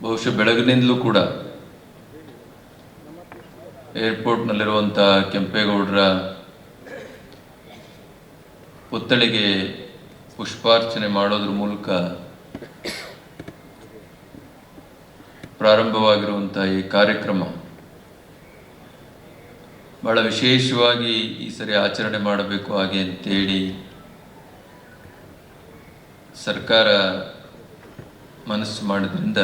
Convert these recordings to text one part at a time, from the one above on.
ಬಹುಶಃ ಬೆಳಗಿನಿಂದಲೂ ಕೂಡ ಏರ್ಪೋರ್ಟ್ನಲ್ಲಿರುವಂಥ ಕೆಂಪೇಗೌಡರ ಪುತ್ಥಳಿಗೆ ಪುಷ್ಪಾರ್ಚನೆ ಮಾಡೋದ್ರ ಮೂಲಕ ಪ್ರಾರಂಭವಾಗಿರುವಂಥ ಈ ಕಾರ್ಯಕ್ರಮ ಬಹಳ ವಿಶೇಷವಾಗಿ ಈ ಸರಿ ಆಚರಣೆ ಮಾಡಬೇಕು ಹಾಗೆ ಅಂತೇಳಿ ಸರ್ಕಾರ ಮನಸ್ಸು ಮಾಡಿದ್ರಿಂದ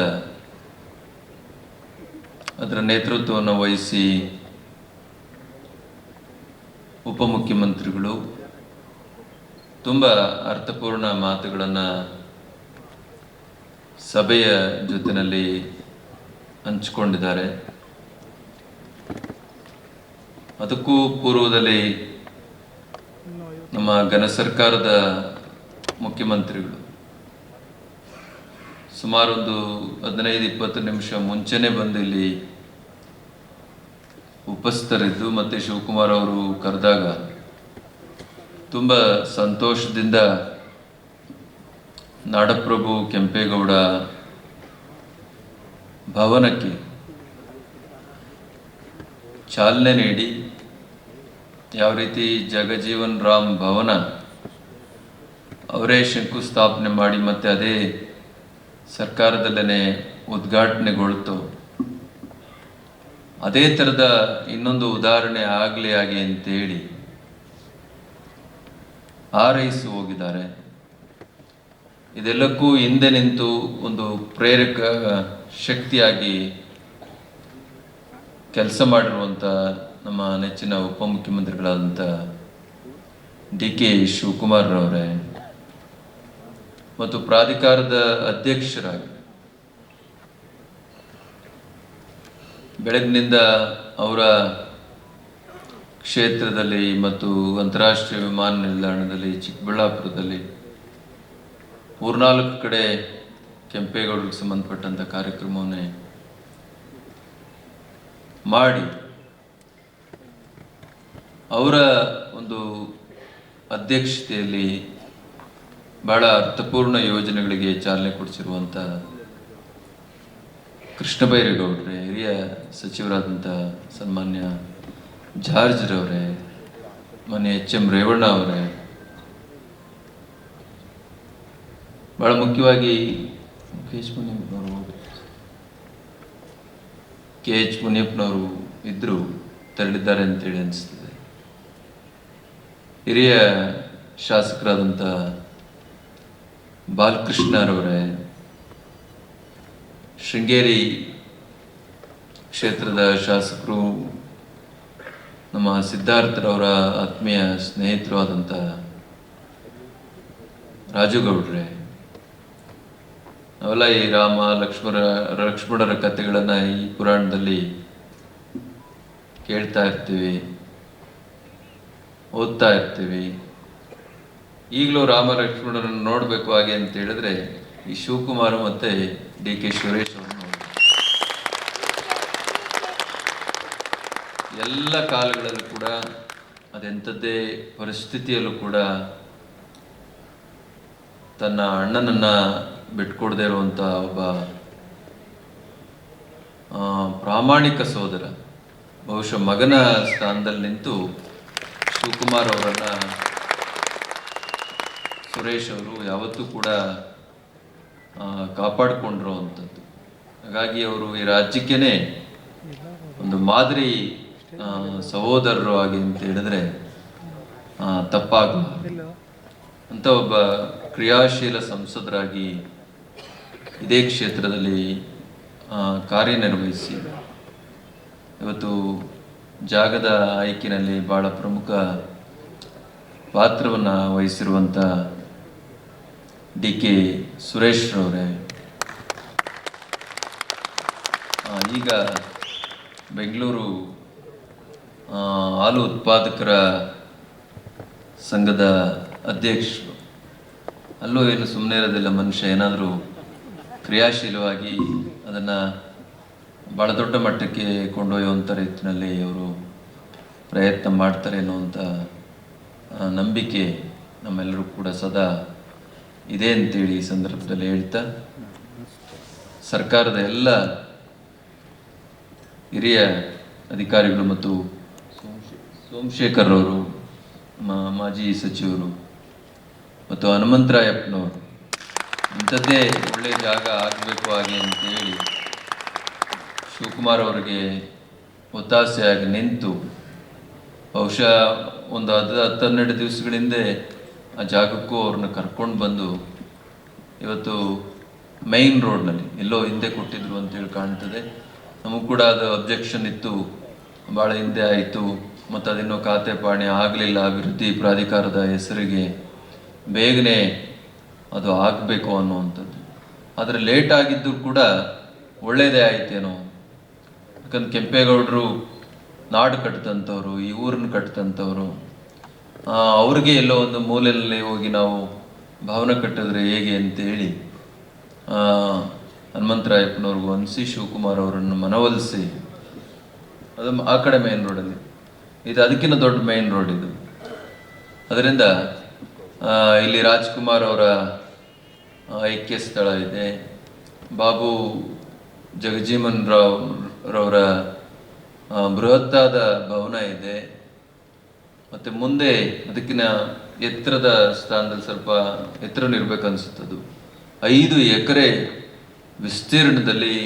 ಅದರ ನೇತೃತ್ವವನ್ನು ವಹಿಸಿ ಉಪಮುಖ್ಯಮಂತ್ರಿಗಳು ತುಂಬ ಅರ್ಥಪೂರ್ಣ ಮಾತುಗಳನ್ನು ಸಭೆಯ ಜೊತೆಯಲ್ಲಿ ಹಂಚಿಕೊಂಡಿದ್ದಾರೆ. ಅದಕ್ಕೂ ಪೂರ್ವದಲ್ಲಿ ನಮ್ಮ ಘನ ಸರ್ಕಾರದ ಮುಖ್ಯಮಂತ್ರಿಗಳು ಸುಮಾರು ಒಂದು 15-20 ನಿಮಿಷ ಮುಂಚೆನೇ ಬಂದು ಇಲ್ಲಿ ಉಪಸ್ಥಿತರಿದ್ದು ಮತ್ತೆ ಶಿವಕುಮಾರ್ ಅವರು ಕರೆದಾಗ ತುಂಬ ಸಂತೋಷದಿಂದ ನಾಡಪ್ರಭು ಕೆಂಪೇಗೌಡ ಭವನಕ್ಕೆ ಚಾಲನೆ ನೀಡಿ ಯಾವ ರೀತಿ ಜಗಜೀವನ್ ರಾಮ್ ಭವನ ಅವರೇ ಶಂಕುಸ್ಥಾಪನೆ ಮಾಡಿ ಮತ್ತೆ ಅದೇ ಸರ್ಕಾರದಲ್ಲೇ ಉದ್ಘಾಟನೆಗೊಳ್ತು, ಅದೇ ಥರದ ಇನ್ನೊಂದು ಉದಾಹರಣೆ ಆಗಲಿ ಹಾಗೆ ಅಂತೇಳಿ ಹಾರೈಸಿ ಹೋಗಿದ್ದಾರೆ. ಇದೆಲ್ಲಕ್ಕೂ ಹಿಂದೆ ನಿಂತು ಒಂದು ಪ್ರೇರಕ ಶಕ್ತಿಯಾಗಿ ಕೆಲಸ ಮಾಡಿರುವಂಥ ನಮ್ಮ ನೆಚ್ಚಿನ ಉಪಮುಖ್ಯಮಂತ್ರಿಗಳಾದಂಥ ಡಿ.ಕೆ. ಶಿವಕುಮಾರ್ ಅವರೇ ಮತ್ತು ಪ್ರಾಧಿಕಾರದ ಅಧ್ಯಕ್ಷರಾಗಿ ಬೆಳಗಿನಿಂದ ಅವರ ಕ್ಷೇತ್ರದಲ್ಲಿ ಮತ್ತು ಅಂತಾರಾಷ್ಟ್ರೀಯ ವಿಮಾನ ನಿಲ್ದಾಣದಲ್ಲಿ ಚಿಕ್ಕಬಳ್ಳಾಪುರದಲ್ಲಿ 3-4 ಕಡೆ ಕೆಂಪೇಗೌಡರಿಗೆ ಸಂಬಂಧಪಟ್ಟಂಥ ಕಾರ್ಯಕ್ರಮವನ್ನೇ ಮಾಡಿ ಅವರ ಒಂದು ಅಧ್ಯಕ್ಷತೆಯಲ್ಲಿ ಬಹಳ ಅರ್ಥಪೂರ್ಣ ಯೋಜನೆಗಳಿಗೆ ಚಾಲನೆ ಕೊಡಿಸಿರುವಂಥ ಕೃಷ್ಣ ಬೈರೇಗೌಡರೇ, ಹಿರಿಯ ಸಚಿವರಾದಂಥ ಸನ್ಮಾನ್ಯ ಜಾರ್ಜ್ ರವರೇ, ಮೊನ್ನೆ H.M. ರೇವಣ್ಣ ಅವರೇ, ಬಹಳ ಮುಖ್ಯವಾಗಿ ಕೆ.ಎಚ್. ಮುನಿಯಪ್ಪನವರು ಇದ್ದರು, ತೆರಳಿದ್ದಾರೆ ಅಂತೇಳಿ ಅನಿಸ್ತದೆ. ಹಿರಿಯ ಶಾಸಕರಾದಂಥ ಬಾಲಕೃಷ್ಣರವರೇ, ಶೃಂಗೇರಿ ಕ್ಷೇತ್ರದ ಶಾಸಕರು ನಮ್ಮ ಸಿದ್ಧಾರ್ಥರವರ ಆತ್ಮೀಯ ಸ್ನೇಹಿತರು ಆದಂಥ ರಾಜುಗೌಡ್ರೆ, ನಾವೆಲ್ಲ ಈ ರಾಮ ಲಕ್ಷ್ಮಣರ ಕಥೆಗಳನ್ನು ಈ ಪುರಾಣದಲ್ಲಿ ಕೇಳ್ತಾ ಇರ್ತೀವಿ, ಓದ್ತಾ ಇರ್ತೀವಿ. ಈಗಲೂ ರಾಮ ಲಕ್ಷ್ಮಣರನ್ನು ನೋಡಬೇಕು ಹಾಗೆ ಅಂತ ಹೇಳಿದ್ರೆ ಈ ಶಿವಕುಮಾರ್ ಮತ್ತು ಡಿ.ಕೆ. ಸುರೇಶ್ ಅವರನ್ನು ಎಲ್ಲ ಕಾಲಗಳಲ್ಲೂ ಕೂಡ ಅದೆಂಥದ್ದೇ ಪರಿಸ್ಥಿತಿಯಲ್ಲೂ ಕೂಡ ತನ್ನ ಅಣ್ಣನನ್ನು ಬಿಟ್ಕೊಡದೇ ಇರುವಂಥ ಒಬ್ಬ ಪ್ರಾಮಾಣಿಕ ಸೋದರ, ಬಹುಶಃ ಮಗನ ಸ್ಥಾನದಲ್ಲಿ ನಿಂತು ಶಿವಕುಮಾರ್ ಅವರನ್ನು ಸುರೇಶ್ ಅವರು ಯಾವತ್ತೂ ಕೂಡ ಕಾಪಾಡಿಕೊಂಡಿರುವಂಥದ್ದು. ಹಾಗಾಗಿ ಅವರು ಈ ರಾಜ್ಯಕ್ಕೇ ಒಂದು ಮಾದರಿ ಸಹೋದರರು ಆಗಿ ಅಂತ ಹೇಳಿದ್ರೆ ತಪ್ಪಾಗಲ್ಲ. ಅಂತ ಒಬ್ಬ ಕ್ರಿಯಾಶೀಲ ಸಂಸದರಾಗಿ ಇದೇ ಕ್ಷೇತ್ರದಲ್ಲಿ ಕಾರ್ಯನಿರ್ವಹಿಸಿ ಇವತ್ತು ಜಾಗದ ಆಯ್ಕೆಯಲ್ಲಿ ಬಹಳ ಪ್ರಮುಖ ಪಾತ್ರವನ್ನು ವಹಿಸಿರುವಂಥ ಡಿ.ಕೆ. ಸುರೇಶ್ ರವರೇ, ಈಗ ಬೆಂಗಳೂರು ಹಾಲು ಉತ್ಪಾದಕರ ಸಂಘದ ಅಧ್ಯಕ್ಷರು, ಅಲ್ಲೂ ಏನು ಸುಮ್ಮನೆ ಇರೋದಿಲ್ಲ ಮನುಷ್ಯ, ಏನಾದರೂ ಕ್ರಿಯಾಶೀಲವಾಗಿ ಅದನ್ನು ಭಾಳ ದೊಡ್ಡ ಮಟ್ಟಕ್ಕೆ ಕೊಂಡೊಯ್ಯುವಂಥ ರೀತಿಯಲ್ಲಿ ಅವರು ಪ್ರಯತ್ನ ಮಾಡ್ತಾರೆ ಅನ್ನುವಂಥ ನಂಬಿಕೆ ನಮ್ಮೆಲ್ಲರೂ ಕೂಡ ಸದಾ ಇದೆ ಅಂತೇಳಿ ಈ ಸಂದರ್ಭದಲ್ಲಿ ಹೇಳ್ತಾ ಸರ್ಕಾರದ ಎಲ್ಲ ಹಿರಿಯ ಅಧಿಕಾರಿಗಳು ಮತ್ತು ಸೋಮಶೇಖರ್ ಅವರು, ಮಾಜಿ ಸಚಿವರು ಮತ್ತು ಹನುಮಂತರಾಯಪ್ಪನವರು ಇಂಥದ್ದೇ ಒಳ್ಳೆಯ ಜಾಗ ಆಗಬೇಕು ಹಾಗೆ ಅಂತೇಳಿ ಶಿವಕುಮಾರ್ ಅವರಿಗೆ ಒತ್ತಾಸೆಯಾಗಿ ನಿಂತು ಬಹುಶಃ ಒಂದು 10-12 ದಿವಸಗಳ ಹಿಂದೆ ಆ ಜಾಗಕ್ಕೂ ಅವ್ರನ್ನ ಕರ್ಕೊಂಡು ಬಂದು ಇವತ್ತು ಮೈನ್ ರೋಡ್ನಲ್ಲಿ ಎಲ್ಲೋ ಹಿಂದೆ ಕೊಟ್ಟಿದ್ರು ಅಂತೇಳಿ ಕಾಣ್ತದೆ. ನಮಗೂ ಕೂಡ ಅದು ಅಬ್ಜೆಕ್ಷನ್ ಇತ್ತು, ಭಾಳ ಹಿಂದೆ ಆಯಿತು ಮತ್ತು ಅದಿನ್ನೂ ಖಾತೆ ಪಾಣಿ ಆಗಲಿಲ್ಲ, ಅಭಿವೃದ್ಧಿ ಪ್ರಾಧಿಕಾರದ ಹೆಸರಿಗೆ ಬೇಗನೆ ಅದು ಆಗಬೇಕು ಅನ್ನುವಂಥದ್ದು. ಆದರೆ ಲೇಟ್ ಆಗಿದ್ದು ಕೂಡ ಒಳ್ಳೆಯದೇ ಆಯ್ತೇನೋ. ಯಾಕಂದ್ರೆ ಕೆಂಪೇಗೌಡರು ನಾಡು ಕಟ್ಟಿದಂಥವ್ರು, ಈ ಊರನ್ನು ಕಟ್ಟಿದಂಥವ್ರು, ಅವ್ರಿಗೆ ಎಲ್ಲೋ ಒಂದು ಮೂಲೆಯಲ್ಲಿ ಹೋಗಿ ನಾವು ಭವನ ಕಟ್ಟಿದ್ರೆ ಹೇಗೆ ಅಂತೇಳಿ ಹನುಮಂತರಾಯಪ್ಪನವ್ರಿಗೂ ಅನಿಸಿ ಶಿವಕುಮಾರ್ ಅವರನ್ನು ಮನವೊಲಿಸಿ ಅದು ಆ ಕಡೆ ಮೇನ್ ರೋಡಲ್ಲಿ, ಇದು ಅದಕ್ಕಿಂತ ದೊಡ್ಡ ಮೇನ್ ರೋಡ್ ಇದು. ಅದರಿಂದ ಇಲ್ಲಿ ರಾಜ್ಕುಮಾರ್ ಅವರ ಐಕ್ಯ ಸ್ಥಳ ಇದೆ, ಬಾಬು ಜಗಜೀವನ್ ರವರ ಬೃಹತ್ತಾದ ಭವನ ಇದೆ, ಮತ್ತು ಮುಂದೆ ಅದಕ್ಕಿಂತ ಎತ್ತರದ ಸ್ಥಾನದಲ್ಲಿ ಸ್ವಲ್ಪ ಎತ್ತರನಿರ್ಬೇಕು ಅನಿಸುತ್ತದು. 5 ಎಕರೆ ವಿಸ್ತೀರ್ಣದಲ್ಲಿ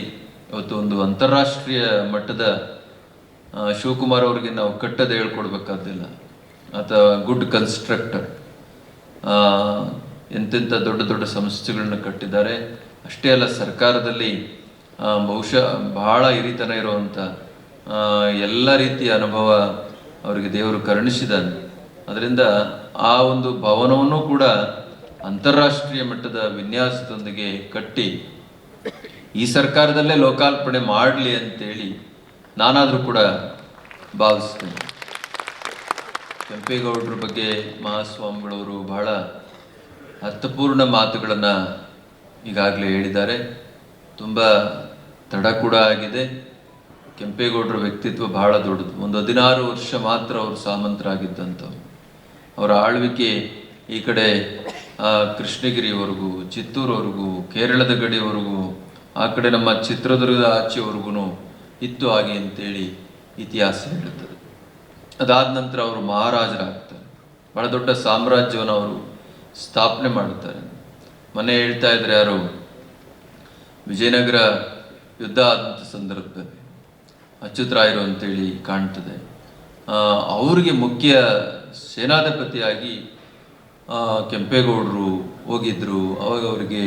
ಇವತ್ತು ಒಂದು ಅಂತಾರಾಷ್ಟ್ರೀಯ ಮಟ್ಟದ ಶಿವಕುಮಾರ್ ಅವರಿಗೆ ನಾವು ಕಟ್ಟದೆ ಹೇಳ್ಕೊಡ್ಬೇಕಾದಿಲ್ಲ. ಆತ ಗುಡ್ ಕನ್ಸ್ಟ್ರಕ್ಟರ್, ಎಂತೆಂಥ ದೊಡ್ಡ ದೊಡ್ಡ ಸಂಸ್ಥೆಗಳನ್ನ ಕಟ್ಟಿದ್ದಾರೆ. ಅಷ್ಟೇ ಅಲ್ಲ, ಸರ್ಕಾರದಲ್ಲಿ ಬಹುಶಃ ಬಹಳ ಹಿರಿತನ ಇರುವಂಥ ಎಲ್ಲ ರೀತಿಯ ಅನುಭವ ಅವರಿಗೆ ದೇವರು ಕರುಣಿಸಿದ್ದಾನೆ. ಅದರಿಂದ ಆ ಒಂದು ಭವನವನ್ನು ಕೂಡ ಅಂತಾರಾಷ್ಟ್ರೀಯ ಮಟ್ಟದ ವಿನ್ಯಾಸದೊಂದಿಗೆ ಕಟ್ಟಿ ಈ ಸರ್ಕಾರದಲ್ಲೇ ಲೋಕಾರ್ಪಣೆ ಮಾಡಲಿ ಅಂತೇಳಿ ನಾನಾದರೂ ಕೂಡ ಭಾವಿಸ್ತೇನೆ. ಕೆಂಪೇಗೌಡರ ಬಗ್ಗೆ ಮಹಾಸ್ವಾಮಿಗಳವರು ಬಹಳ ಅರ್ಥಪೂರ್ಣ ಮಾತುಗಳನ್ನು ಈಗಾಗಲೇ ಹೇಳಿದ್ದಾರೆ. ತುಂಬ ತಡ ಕೂಡ ಆಗಿದೆ. ಕೆಂಪೇಗೌಡರ ವ್ಯಕ್ತಿತ್ವ ಬಹಳ ದೊಡ್ಡದು. ಒಂದು 16 ವರ್ಷ ಮಾತ್ರ ಅವರು ಸಾಮಂತರಾಗಿದ್ದಂಥವ್ರು. ಅವರ ಆಳ್ವಿಕೆ ಈ ಕಡೆ ಕೃಷ್ಣಗಿರಿವರೆಗೂ, ಚಿತ್ತೂರವರೆಗೂ, ಕೇರಳದ ಗಡಿಯವರೆಗೂ, ಆ ಕಡೆ ನಮ್ಮ ಚಿತ್ರದುರ್ಗದ ಆಚೆವರೆಗೂ ಇತ್ತು ಹಾಗೆ ಅಂತೇಳಿ ಇತಿಹಾಸ ಹೇಳುತ್ತದೆ. ಅದಾದ ನಂತರ ಅವರು ಮಹಾರಾಜರಾಗ್ತಾರೆ. ಬಹಳ ದೊಡ್ಡ ಸಾಮ್ರಾಜ್ಯವನ್ನು ಅವರು ಸ್ಥಾಪನೆ ಮಾಡುತ್ತಾರೆ. ಮೊನ್ನೆ ಹೇಳ್ತಾ ಇದ್ರೆ ಯಾರು, ವಿಜಯನಗರ ಯುದ್ಧ ಆದಂಥ ಸಂದರ್ಭದಲ್ಲಿ ಅಚ್ಯುತರಾಯರು ಅಂತೇಳಿ ಕಾಣ್ತದೆ, ಅವರಿಗೆ ಮುಖ್ಯ ಸೇನಾಧಿಪತಿಯಾಗಿ ಕೆಂಪೇಗೌಡರು ಹೋಗಿದ್ರು. ಅವಾಗ ಅವರಿಗೆ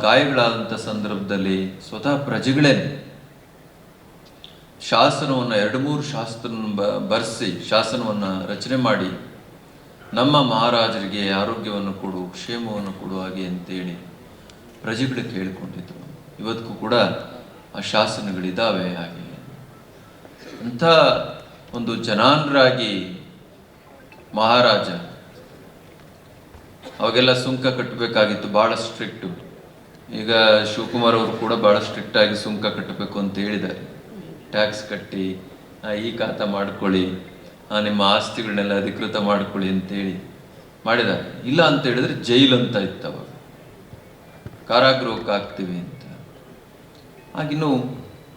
ಗಾಯಗಳಾದಂಥ ಸಂದರ್ಭದಲ್ಲಿ ಸ್ವತಃ ಪ್ರಜೆಗಳೇನೆ ಶಾಸನವನ್ನು 2-3 ಶಾಸ್ತ್ರವನ್ನು ಬರೆಸಿ ಶಾಸನವನ್ನು ರಚನೆ ಮಾಡಿ ನಮ್ಮ ಮಹಾರಾಜರಿಗೆ ಆರೋಗ್ಯವನ್ನು ಕೊಡು, ಕ್ಷೇಮವನ್ನು ಕೊಡು ಹಾಗೆ ಅಂತೇಳಿ ಪ್ರಜೆಗಳು ಕೇಳಿಕೊಂಡಿದ್ರು. ಇವತ್ತಿಗೂ ಕೂಡ ಆ ಶಾಸನಗಳಿದ್ದಾವೆ. ಹಾಗೆ ಅಂಥ ಒಂದು ಜನಾನರಾಗಿ ಮಹಾರಾಜ ಅವಾಗೆಲ್ಲ ಸುಂಕ ಕಟ್ಟಬೇಕಾಗಿತ್ತು, ಭಾಳ ಸ್ಟ್ರಿಕ್ಟು. ಈಗ ಶಿವಕುಮಾರ್ ಅವರು ಕೂಡ ಭಾಳ ಸ್ಟ್ರಿಕ್ಟ್ ಆಗಿ ಸುಂಕ ಕಟ್ಟಬೇಕು ಅಂತ ಹೇಳಿದ್ದಾರೆ. ಟ್ಯಾಕ್ಸ್ ಕಟ್ಟಿ ಈ ಖಾತಾ ಮಾಡ್ಕೊಳ್ಳಿ, ನಿಮ್ಮ ಆಸ್ತಿಗಳನ್ನೆಲ್ಲ ಅಧಿಕೃತ ಮಾಡ್ಕೊಳ್ಳಿ ಅಂತೇಳಿ ಮಾಡಿದ್ದಾರೆ. ಇಲ್ಲ ಅಂತ ಹೇಳಿದ್ರೆ ಜೈಲು ಅಂತ ಇತ್ತು, ಅವಾಗ ಕಾರಾಗೃಹಕ್ಕೆ ಹಾಕ್ತೀವಿ ಅಂತ. ಆಗಿನ್ನೂ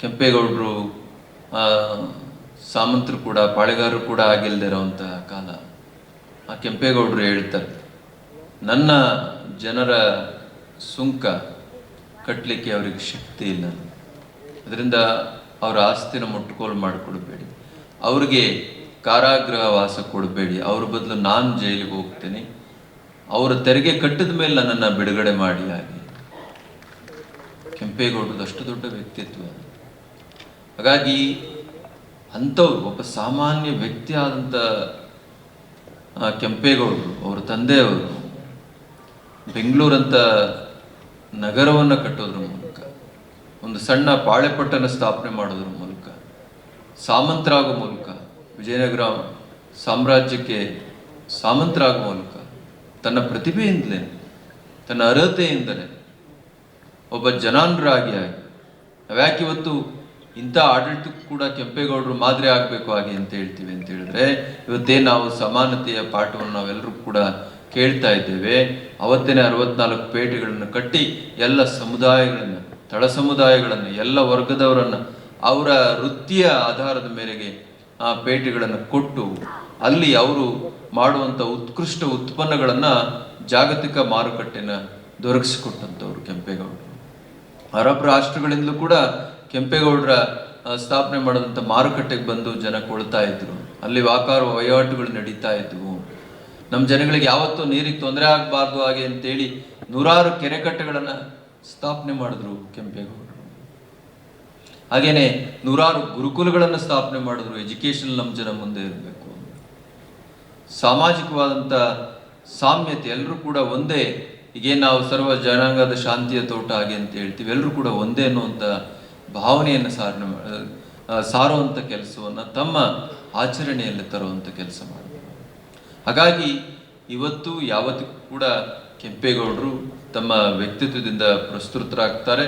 ಕೆಂಪೇಗೌಡರು ಸಾಮಂತರು ಕೂಡ, ಪಾಳೆಗಾರರು ಕೂಡ ಆಗಿಲ್ಲದೆ ಇರೋವಂತಹ ಕಾಲ. ಆ ಕೆಂಪೇಗೌಡರು ಹೇಳ್ತಾರೆ, ನನ್ನ ಜನರ ಸುಂಕ ಕಟ್ಟಲಿಕ್ಕೆ ಅವ್ರಿಗೆ ಶಕ್ತಿ ಇಲ್ಲ, ಅದರಿಂದ ಅವರ ಆಸ್ತಿನ ಮುಟ್ಟುಕೋಲು ಮಾಡಿಕೊಡ್ಬೇಡಿ, ಅವ್ರಿಗೆ ಕಾರಾಗೃಹ ವಾಸ ಕೊಡಬೇಡಿ, ಅವ್ರ ಬದಲು ನಾನು ಜೈಲಿಗೆ ಹೋಗ್ತೇನೆ, ಅವರ ತೆರಿಗೆ ಕಟ್ಟಿದ ಮೇಲೆ ನನ್ನನ್ನು ಬಿಡುಗಡೆ ಮಾಡಿ. ಹಾಗೆ ಕೆಂಪೇಗೌಡರದು ಅಷ್ಟು ದೊಡ್ಡ ವ್ಯಕ್ತಿತ್ವ. ಹಾಗಾಗಿ ಅಂಥವ್ರು ಒಬ್ಬ ಸಾಮಾನ್ಯ ವ್ಯಕ್ತಿ ಆದಂಥ ಕೆಂಪೇಗೌಡರು, ಅವರ ತಂದೆಯವರು ಬೆಂಗಳೂರಂಥ ನಗರವನ್ನು ಕಟ್ಟೋದ್ರ ಮೂಲಕ, ಒಂದು ಸಣ್ಣ ಪಾಳೆಪಟ್ಟಣ ಸ್ಥಾಪನೆ ಮಾಡೋದ್ರ ಮೂಲಕ, ಸಾಮಂತರಾಗೋ ಮೂಲಕ, ವಿಜಯನಗರ ಸಾಮ್ರಾಜ್ಯಕ್ಕೆ ಸಾಮಂತರಾಗೋ ಮೂಲಕ, ತನ್ನ ಪ್ರತಿಭೆಯಿಂದಲೇ, ತನ್ನ ಅರ್ಹತೆಯಿಂದಲೇ ಒಬ್ಬ ಜನಾನರಾಗಿ ಆಗಿ, ನಾವ್ಯಾಕೆ ಇವತ್ತು ಇಂಥ ಆಡಳಿತಕ್ಕೂ ಕೂಡ ಕೆಂಪೇಗೌಡರು ಮಾದರಿ ಆಗಬೇಕು ಹಾಗೆ ಅಂತ ಹೇಳ್ತೀವಿ ಅಂತ ಹೇಳಿದ್ರೆ, ಇವತ್ತೇ ನಾವು ಸಮಾನತೆಯ ಪಾಠವನ್ನು ನಾವೆಲ್ಲರೂ ಕೂಡ ಕೇಳ್ತಾ ಇದ್ದೇವೆ. ಅವತ್ತೇನೆ 64 ಪೇಟೆಗಳನ್ನು ಕಟ್ಟಿ ಎಲ್ಲ ಸಮುದಾಯಗಳನ್ನು ತಳ ಸಮುದಾಯಗಳನ್ನು, ಎಲ್ಲ ವರ್ಗದವರನ್ನು ಅವರ ವೃತ್ತಿಯ ಆಧಾರದ ಮೇರೆಗೆ ಆ ಪೇಟೆಗಳನ್ನು ಕೊಟ್ಟು ಅಲ್ಲಿ ಅವರು ಮಾಡುವಂಥ ಉತ್ಕೃಷ್ಟ ಉತ್ಪನ್ನಗಳನ್ನು ಜಾಗತಿಕ ಮಾರುಕಟ್ಟೆನ ದೊರಕಿಸಿಕೊಟ್ಟಂಥವ್ರು ಕೆಂಪೇಗೌಡರು. ಅರಬ್ ರಾಷ್ಟ್ರಗಳಿಂದಲೂ ಕೂಡ ಕೆಂಪೇಗೌಡರ ಸ್ಥಾಪನೆ ಮಾಡಿದಂಥ ಮಾರುಕಟ್ಟೆಗೆ ಬಂದು ಜನ ಕೊಳ್ತಾ ಇದ್ರು. ಅಲ್ಲಿ ವ್ಯಾಪಾರ ವಹಿವಾಟುಗಳು ನಡೀತಾ ಇದ್ವು. ನಮ್ಮ ಜನಗಳಿಗೆ ಯಾವತ್ತೂ ನೀರಿಗೆ ತೊಂದರೆ ಆಗಬಾರ್ದು ಹಾಗೆ ಅಂತೇಳಿ ನೂರಾರು ಕೆರೆಕಟ್ಟೆಗಳನ್ನು ಸ್ಥಾಪನೆ ಮಾಡಿದ್ರು ಕೆಂಪೇಗೌಡರು. ಹಾಗೇನೆ ನೂರಾರು ಗುರುಕುಲಗಳನ್ನು ಸ್ಥಾಪನೆ ಮಾಡಿದ್ರು. ಎಜುಕೇಶನ್ ನಮ್ಮ ಜನ ಮುಂದೆ ಇರಬೇಕು, ಸಾಮಾಜಿಕವಾದಂಥ ಸಾಮ್ಯತೆ, ಎಲ್ಲರೂ ಕೂಡ ಒಂದೇ. ಈಗೇನು ನಾವು ಸರ್ವ ಜನಾಂಗದ ಶಾಂತಿಯ ತೋಟ ಹಾಗೆ ಅಂತ ಹೇಳ್ತೀವಿ, ಎಲ್ಲರೂ ಕೂಡ ಒಂದೇ ಅನ್ನುವಂಥ ಭಾವನೆಯನ್ನು ಸಾರುವಂಥ ಕೆಲಸವನ್ನು ತಮ್ಮ ಆಚರಣೆಯಲ್ಲಿ ತರುವಂಥ ಕೆಲಸ ಮಾಡಿದರು. ಹಾಗಾಗಿ ಇವತ್ತು ಯಾವತ್ತಿಗೂ ಕೂಡ ಕೆಂಪೇಗೌಡರು ತಮ್ಮ ವ್ಯಕ್ತಿತ್ವದಿಂದ ಪ್ರಸ್ತುತರಾಗ್ತಾರೆ.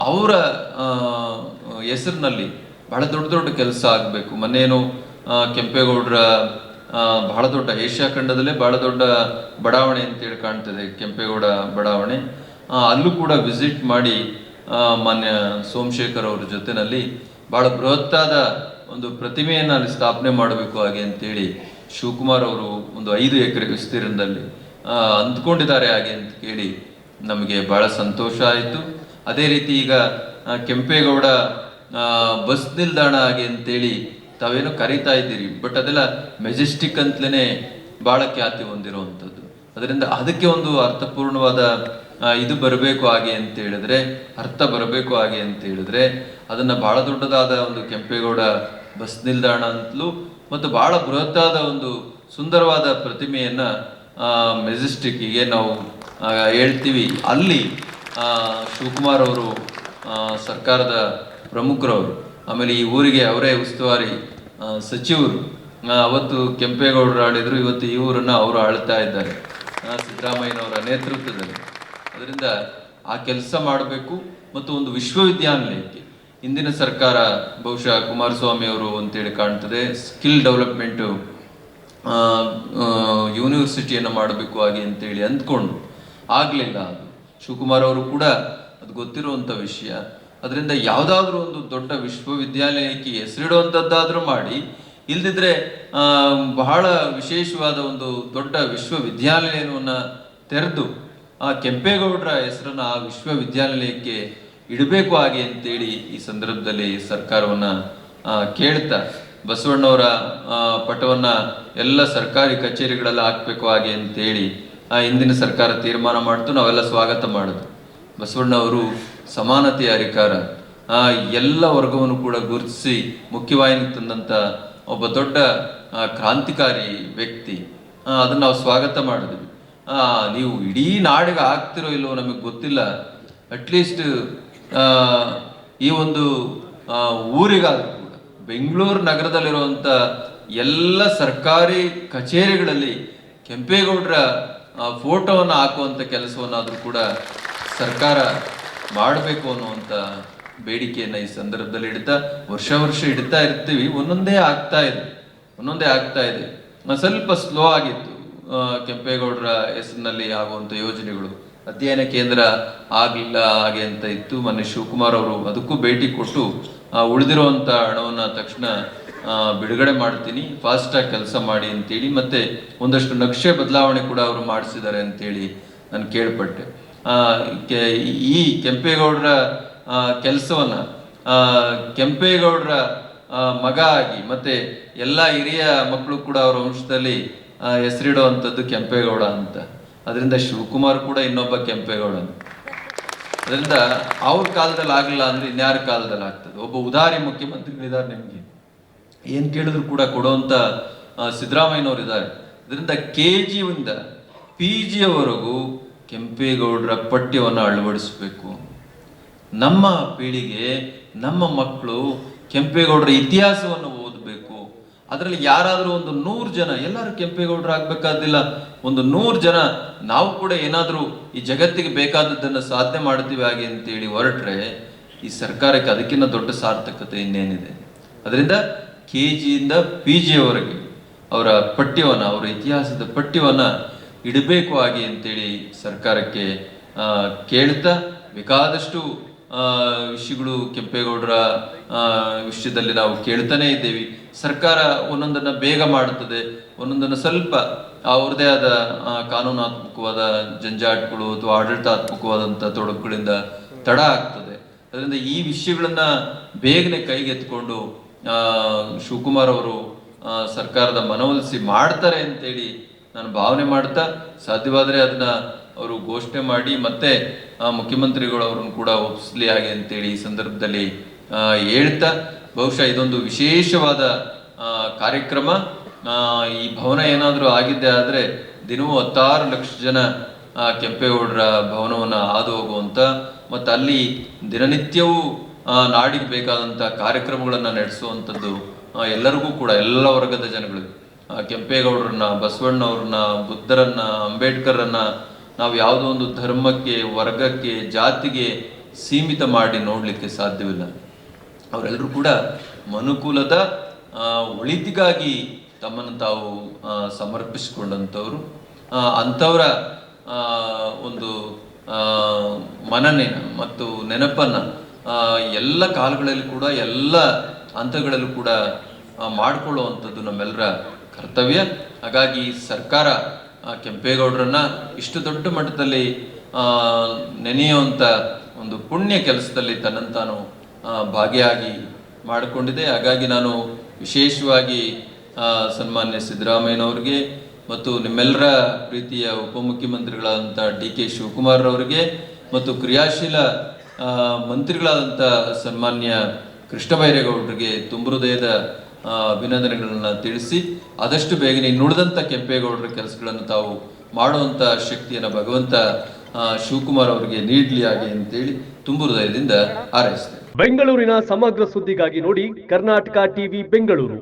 ಅವರ ಹೆಸರಿನಲ್ಲಿ ಬಹಳ ದೊಡ್ಡ ದೊಡ್ಡ ಕೆಲಸ ಆಗಬೇಕು. ಮೊನ್ನೇನು ಕೆಂಪೇಗೌಡರ ಬಹಳ ದೊಡ್ಡ ಏಷ್ಯಾ ಖಂಡದಲ್ಲೇ ಬಹಳ ದೊಡ್ಡ ಬಡಾವಣೆ ಅಂತೇಳಿ ಕಾಣ್ತದೆ, ಕೆಂಪೇಗೌಡ ಬಡಾವಣೆ. ಅಲ್ಲೂ ಕೂಡ ವಿಸಿಟ್ ಮಾಡಿ ಮಾನ್ಯ ಸೋಮಶೇಖರ್ ಅವ್ರ ಜೊತೆನಲ್ಲಿ ಬಹಳ ಬೃಹತ್ತಾದ ಒಂದು ಪ್ರತಿಮೆಯನ್ನು ಅಲ್ಲಿ ಸ್ಥಾಪನೆ ಮಾಡಬೇಕು ಹಾಗೆ ಅಂತೇಳಿ ಶಿವಕುಮಾರ್ ಅವರು ಒಂದು 5 ಎಕರೆ ವಿಸ್ತೀರ್ಣದಲ್ಲಿ ಅಂದ್ಕೊಂಡಿದ್ದಾರೆ ಹಾಗೆ ಅಂತ ಕೇಳಿ ನಮಗೆ ಬಹಳ ಸಂತೋಷ ಆಯಿತು. ಅದೇ ರೀತಿ ಈಗ ಕೆಂಪೇಗೌಡ ಬಸ್ ನಿಲ್ದಾಣ ಹಾಗೆ ಅಂತೇಳಿ ತಾವೇನೋ ಕರೀತಾ ಇದ್ದೀರಿ, ಬಟ್ ಅದೆಲ್ಲ ಮೆಜೆಸ್ಟಿಕ್ ಅಂತಲೇ ಭಾಳ ಖ್ಯಾತಿ ಹೊಂದಿರುವಂಥದ್ದು. ಅದರಿಂದ ಅದಕ್ಕೆ ಒಂದು ಅರ್ಥಪೂರ್ಣವಾದ ಇದು ಬರಬೇಕು ಹಾಗೆ ಅಂತ ಹೇಳಿದ್ರೆ, ಅರ್ಥ ಬರಬೇಕು ಹಾಗೆ ಅಂತ ಹೇಳಿದ್ರೆ ಅದನ್ನು ಭಾಳ ದೊಡ್ಡದಾದ ಒಂದು ಕೆಂಪೇಗೌಡ ಬಸ್ ನಿಲ್ದಾಣ ಅಂತಲೂ ಮತ್ತು ಭಾಳ ಬೃಹತ್ತಾದ ಒಂದು ಸುಂದರವಾದ ಪ್ರತಿಮೆಯನ್ನು ಮೆಜೆಸ್ಟಿಕ್ಕಿಗೆ ನಾವು ಹೇಳ್ತೀವಿ. ಅಲ್ಲಿ ಶಿವಕುಮಾರ್ ಅವರು ಸರ್ಕಾರದ ಪ್ರಮುಖರವರು, ಆಮೇಲೆ ಈ ಊರಿಗೆ ಅವರೇ ಉಸ್ತುವಾರಿ ಸಚಿವರು. ಅವತ್ತು ಕೆಂಪೇಗೌಡರು ಆಳಿದ್ರು, ಇವತ್ತು ಈ ಊರನ್ನು ಅವರು ಆಳ್ತಾ ಇದ್ದಾರೆ ಸಿದ್ದರಾಮಯ್ಯನವರ ನೇತೃತ್ವದಲ್ಲಿ. ಅದರಿಂದ ಆ ಕೆಲಸ ಮಾಡಬೇಕು. ಮತ್ತು ಒಂದು ವಿಶ್ವವಿದ್ಯಾನಿಲಯಕ್ಕೆ ಇಂದಿನ ಸರ್ಕಾರ ಬಹುಶಃ ಕುಮಾರಸ್ವಾಮಿ ಅವರು ಅಂತೇಳಿ ಕಾಣ್ತದೆ ಸ್ಕಿಲ್ ಡೆವಲಪ್ಮೆಂಟು ಯೂನಿವರ್ಸಿಟಿಯನ್ನು ಮಾಡಬೇಕು ಹಾಗೆ ಅಂತೇಳಿ ಅಂದ್ಕೊಂಡು ಆಗಲಿಲ್ಲ. ಅದು ಶಿವಕುಮಾರ್ ಅವರು ಕೂಡ ಅದು ಗೊತ್ತಿರುವಂಥ ವಿಷಯ. ಅದರಿಂದ ಯಾವುದಾದ್ರೂ ಒಂದು ದೊಡ್ಡ ವಿಶ್ವವಿದ್ಯಾಲಯಕ್ಕೆ ಹೆಸರಿಡುವಂಥದ್ದಾದರೂ ಮಾಡಿ, ಇಲ್ದಿದ್ರೆ ಬಹಳ ವಿಶೇಷವಾದ ಒಂದು ದೊಡ್ಡ ವಿಶ್ವವಿದ್ಯಾಲಯವನ್ನು ತೆರೆದು ಆ ಕೆಂಪೇಗೌಡರ ಹೆಸರನ್ನು ಆ ವಿಶ್ವವಿದ್ಯಾನಿಲಯಕ್ಕೆ ಇಡಬೇಕು ಹಾಗೆ ಅಂತೇಳಿ ಈ ಸಂದರ್ಭದಲ್ಲಿ ಸರ್ಕಾರವನ್ನು ಕೇಳ್ತಾ, ಬಸವಣ್ಣವರ ಪಟವನ್ನು ಎಲ್ಲ ಸರ್ಕಾರಿ ಕಚೇರಿಗಳೆಲ್ಲ ಹಾಕಬೇಕು ಹಾಗೆ ಅಂತೇಳಿ ಹಿಂದಿನ ಸರ್ಕಾರ ತೀರ್ಮಾನ ಮಾಡ್ತು. ನಾವೆಲ್ಲ ಸ್ವಾಗತ ಮಾಡೋದು. ಬಸವಣ್ಣವರು ಸಮಾನತೆಯ ಅಧಿಕಾರ, ಎಲ್ಲ ವರ್ಗವನ್ನು ಕೂಡ ಗುರುತಿಸಿ ಮುಖ್ಯವಾಹಿನಿಗೆ ತಂದಂಥ ಒಬ್ಬ ದೊಡ್ಡ ಕ್ರಾಂತಿಕಾರಿ ವ್ಯಕ್ತಿ. ಅದನ್ನು ನಾವು ಸ್ವಾಗತ ಮಾಡಿದ್ವಿ. ನೀವು ಇಡೀ ನಾಡಿಗೆ ಆಗ್ತಿರೋ ಇಲ್ಲವೋ ನಮಗೆ ಗೊತ್ತಿಲ್ಲ, ಅಟ್ಲೀಸ್ಟ್ ಈ ಒಂದು ಊರಿಗಾದರೂ ಕೂಡ ಬೆಂಗಳೂರು ನಗರದಲ್ಲಿರುವಂಥ ಎಲ್ಲ ಸರ್ಕಾರಿ ಕಚೇರಿಗಳಲ್ಲಿ ಕೆಂಪೇಗೌಡರ ಫೋಟೋವನ್ನು ಹಾಕುವಂಥ ಕೆಲಸವನ್ನಾದರೂ ಕೂಡ ಸರ್ಕಾರ ಮಾಡಬೇಕು ಅನ್ನುವಂಥ ಬೇಡಿಕೆಯನ್ನು ಈ ಸಂದರ್ಭದಲ್ಲಿ ಇಡ್ತಾ ವರ್ಷ ಇಡ್ತಾ ಇರ್ತೀವಿ. ಒಂದೊಂದೇ ಆಗ್ತಾ ಇದೆ. ಸ್ವಲ್ಪ ಸ್ಲೋ ಆಗಿತ್ತು ಕೆಂಪೇಗೌಡರ ಹೆಸರಿನಲ್ಲಿ ಆಗುವಂಥ ಯೋಜನೆಗಳು. ಅಧ್ಯಯನ ಕೇಂದ್ರ ಆಗಲಿಲ್ಲ ಹಾಗೆ ಅಂತ ಇತ್ತು. ಮೊನ್ನೆ ಶಿವಕುಮಾರ್ ಅವರು ಅದಕ್ಕೂ ಭೇಟಿ ಕೊಟ್ಟು ಉಳಿದಿರುವಂಥ ಹಣವನ್ನು ತಕ್ಷಣ ಬಿಡುಗಡೆ ಮಾಡ್ತೀನಿ, ಫಾಸ್ಟಾಗಿ ಕೆಲಸ ಮಾಡಿ ಅಂತೇಳಿ, ಮತ್ತೆ ಒಂದಷ್ಟು ನಕ್ಷೆ ಬದಲಾವಣೆ ಕೂಡ ಅವರು ಮಾಡಿಸಿದ್ದಾರೆ ಅಂತೇಳಿ ನಾನು ಕೇಳ್ಪಟ್ಟೆ. ಈ ಕೆಂಪೇಗೌಡರ ಕೆಲಸವನ್ನು ಕೆಂಪೇಗೌಡರ ಮಗ ಆಗಿ ಮತ್ತೆ ಎಲ್ಲ ಹಿರಿಯ ಮಕ್ಕಳು ಕೂಡ ಅವರ ವಂಶದಲ್ಲಿ ಹೆಸರಿಡುವಂಥದ್ದು ಕೆಂಪೇಗೌಡ ಅಂತ. ಅದರಿಂದ ಶಿವಕುಮಾರ್ ಕೂಡ ಇನ್ನೊಬ್ಬ ಕೆಂಪೇಗೌಡ. ಅದರಿಂದ ಅವ್ರ ಕಾಲದಲ್ಲಿ ಆಗಲಿಲ್ಲ ಅಂದ್ರೆ ಇನ್ಯಾರ ಕಾಲದಲ್ಲಿ ಆಗ್ತದೆ. ಒಬ್ಬ ಉದಾರಿ ಮುಖ್ಯಮಂತ್ರಿಗಳಿದ್ದಾರೆ, ನಿಮಗೆ ಏನು ಕೇಳಿದ್ರು ಕೂಡ ಕೊಡುವಂಥ ಸಿದ್ದರಾಮಯ್ಯನವರು ಇದ್ದಾರೆ. ಅದರಿಂದ KG ಯಿಂದ PG ಯವರೆಗೂ ಕೆಂಪೇಗೌಡರ ಪಠ್ಯವನ್ನು ಅಳವಡಿಸಬೇಕು. ನಮ್ಮ ಪೀಳಿಗೆ, ನಮ್ಮ ಮಕ್ಕಳು ಕೆಂಪೇಗೌಡರ ಇತಿಹಾಸವನ್ನು ಓದಬೇಕು. ಅದರಲ್ಲಿ ಯಾರಾದರೂ ಒಂದು 100 ಜನ, ಎಲ್ಲರೂ ಕೆಂಪೇಗೌಡರು ಆಗ್ಬೇಕಾದಿಲ್ಲ, ಒಂದು 100 ಜನ ನಾವು ಕೂಡ ಏನಾದರೂ ಈ ಜಗತ್ತಿಗೆ ಬೇಕಾದದ್ದನ್ನು ಸಾಧನೆ ಮಾಡ್ತೀವಿ ಹಾಗೆ ಅಂತೇಳಿ ಹೊರಟ್ರೆ ಈ ಸರ್ಕಾರಕ್ಕೆ ಅದಕ್ಕಿಂತ ದೊಡ್ಡ ಸಾರ್ಥಕತೆ ಇನ್ನೇನಿದೆ. ಅದರಿಂದ KG ಯಿಂದ PG ಯವರೆಗೆ ಅವರ ಪಠ್ಯವನ್ನು, ಅವರ ಇತಿಹಾಸದ ಪಠ್ಯವನ್ನು ಇಡಬೇಕು ಹಾಗೆ ಅಂತೇಳಿ ಸರ್ಕಾರಕ್ಕೆ ಕೇಳ್ತಾ, ಬೇಕಾದಷ್ಟು ವಿಷಯಗಳು ಕೆಂಪೇಗೌಡರ ವಿಷಯದಲ್ಲಿ ನಾವು ಕೇಳ್ತಾನೆ ಇದ್ದೇವೆ. ಸರ್ಕಾರ ಒಂದೊಂದನ್ನ ಬೇಗ ಮಾಡುತ್ತದೆ, ಒಂದೊಂದನ್ನು ಸ್ವಲ್ಪ ಅವ್ರದೇ ಆದ ಕಾನೂನಾತ್ಮಕವಾದ ಜಂಜಾಟಗಳು ಅಥವಾ ಆಡಳಿತಾತ್ಮಕವಾದಂಥ ತೊಡಕುಗಳಿಂದ ತಡ ಆಗ್ತದೆ. ಅದರಿಂದ ಈ ವಿಷಯಗಳನ್ನ ಬೇಗನೆ ಕೈಗೆತ್ಕೊಂಡು ಶಿವಕುಮಾರ್ ಅವರು ಸರ್ಕಾರದ ಮನವೊಲಿಸಿ ಮಾಡ್ತಾರೆ ಅಂತೇಳಿ ನಾನು ಭಾವನೆ ಮಾಡ್ತಾ, ಸಾಧ್ಯವಾದರೆ ಅದನ್ನ ಅವರು ಘೋಷಣೆ ಮಾಡಿ ಮತ್ತೆ ಮುಖ್ಯಮಂತ್ರಿಗಳು ಅವರನ್ನು ಕೂಡ ಒಪ್ಪಿಸ್ಲಿ ಹಾಗೆ ಅಂತೇಳಿ ಈ ಸಂದರ್ಭದಲ್ಲಿ ಹೇಳ್ತಾ, ಬಹುಶಃ ಇದೊಂದು ವಿಶೇಷವಾದ ಕಾರ್ಯಕ್ರಮ. ಈ ಭವನ ಏನಾದರೂ ಆಗಿದ್ದೆ ಆದರೆ ದಿನವೂ 16 ಲಕ್ಷ ಜನ ಕೆಂಪೇಗೌಡರ ಭವನವನ್ನು ಹಾದು ಹೋಗುವಂಥ ಮತ್ತು ಅಲ್ಲಿ ದಿನನಿತ್ಯವೂ ನಾಡಿಗೆ ಬೇಕಾದಂಥ ಕಾರ್ಯಕ್ರಮಗಳನ್ನು ನಡೆಸುವಂಥದ್ದು ಎಲ್ಲರಿಗೂ ಕೂಡ, ಎಲ್ಲ ವರ್ಗದ ಜನಗಳು ಕೆಂಪೇಗೌಡರನ್ನ, ಬಸವಣ್ಣವ್ರನ್ನ, ಬುದ್ಧರನ್ನ, ಅಂಬೇಡ್ಕರನ್ನ ನಾವು ಯಾವುದೋ ಒಂದು ಧರ್ಮಕ್ಕೆ, ವರ್ಗಕ್ಕೆ, ಜಾತಿಗೆ ಸೀಮಿತ ಮಾಡಿ ನೋಡಲಿಕ್ಕೆ ಸಾಧ್ಯವಿಲ್ಲ. ಅವರೆಲ್ಲರೂ ಕೂಡ ಮನುಕುಲದ ಒಳಿತಿಗಾಗಿ ತಮ್ಮನ್ನು ತಾವು ಸಮರ್ಪಿಸಿಕೊಂಡಂಥವ್ರು. ಅಂಥವರ ಒಂದು ಮನನೆ ಮತ್ತು ನೆನಪನ್ನು ಎಲ್ಲ ಕಾಲಗಳಲ್ಲಿ ಕೂಡ, ಎಲ್ಲ ಹಂತಗಳಲ್ಲೂ ಕೂಡ ಮಾಡಿಕೊಳ್ಳುವಂಥದ್ದು ನಮ್ಮೆಲ್ಲರ ಕರ್ತವ್ಯ. ಹಾಗಾಗಿ ಸರ್ಕಾರ ಕೆಂಪೇಗೌಡರನ್ನ ಇಷ್ಟು ದೊಡ್ಡ ಮಟ್ಟದಲ್ಲಿ ನೆನೆಯುವಂಥ ಒಂದು ಪುಣ್ಯ ಕೆಲಸದಲ್ಲಿ ತನ್ನನ್ನು ತಾನು ಭಾಗಿಯಾಗಿ ಮಾಡಿಕೊಂಡಿದೆ. ಹಾಗಾಗಿ ನಾನು ವಿಶೇಷವಾಗಿ ಸನ್ಮಾನ್ಯ ಸಿದ್ದರಾಮಯ್ಯನವ್ರಿಗೆ ಮತ್ತು ನಿಮ್ಮೆಲ್ಲರ ಪ್ರೀತಿಯ ಉಪಮುಖ್ಯಮಂತ್ರಿಗಳಾದಂಥ DK ಶಿವಕುಮಾರ್ ಅವರಿಗೆ ಮತ್ತು ಕ್ರಿಯಾಶೀಲ ಮಂತ್ರಿಗಳಾದಂಥ ಸನ್ಮಾನ್ಯ ಕೃಷ್ಣ ಬೈರೇಗೌಡರಿಗೆ ತುಂಬ ಹೃದಯದ ಅಭಿನಂದನೆಗಳನ್ನು ತಿಳಿಸಿ, ಆದಷ್ಟು ಬೇಗನೆ ಇನ್ನುಳಿದಂಥ ಕೆಂಪೇಗೌಡರ ಕೆಲಸಗಳನ್ನು ತಾವು ಮಾಡುವಂಥ ಶಕ್ತಿಯನ್ನು ಭಗವಂತ ಶಿವಕುಮಾರ್ ಅವರಿಗೆ ನೀಡಲಿ ಹಾಗೆ ಅಂತೇಳಿ ತುಂಬ ಹೃದಯದಿಂದ ಹಾರೈಸಿದೆ. ಬೆಂಗಳೂರಿನ ಸಮಗ್ರ ಸುದ್ದಿಗಾಗಿ ನೋಡಿ ಕರ್ನಾಟಕ ಟಿವಿ ಬೆಂಗಳೂರು.